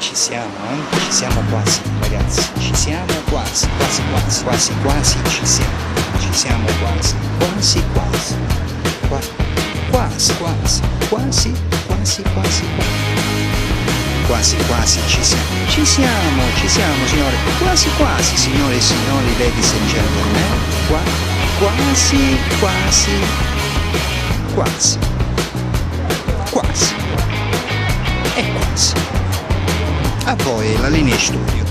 Ci siamo quasi, ragazzi, ci siamo quasi, quasi ci siamo quasi, quasi ci siamo signore, quasi signore e signori, ladies and gentlemen, quasi, e quasi. A voi la linea studio.